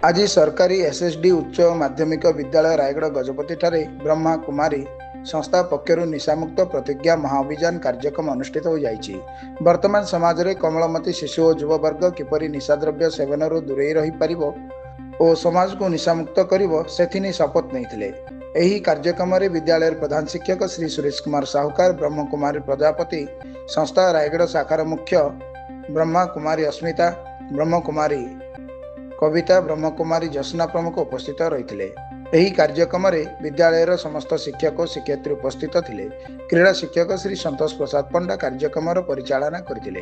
आज सरकारी एसएसडी उच्च माध्यमिक विद्यालय रायगढ़ गजपति ठारे ब्रह्मा कुमारी संस्था पक्षर निशामुक्त प्रतिज्ञा महाअभियान कार्यक्रम अनुष्ठित हो जाइछि। वर्तमान समाज में कमलमती शिशु और युववर्ग किपरि निशाद्रव्य सेवन दूरे रही पारिबो और समाज को निशामुक्त करिबो सेथिनि शपथ नैथिले। एही कार्यक्रम में विद्यालय प्रधान शिक्षक श्री सुरेश कुमार साहुकार, ब्रह्म कुमारी प्रजापति, संस्था रायगढ़ शाखार मुख्य ब्रह्मा कुमारी अस्मिता, ब्रह्म कुमारी कविता, ब्रह्म कुमारी जसना प्रमुख उपस्थित रही। एही कार्यक्रम में विद्यालयर समस्त शिक्षक और शिक्षयित्री उपस्थित थिले। क्रीड़ा शिक्षक श्री संतोष प्रसाद पंडा कार्यक्रम परिचालना करथिले।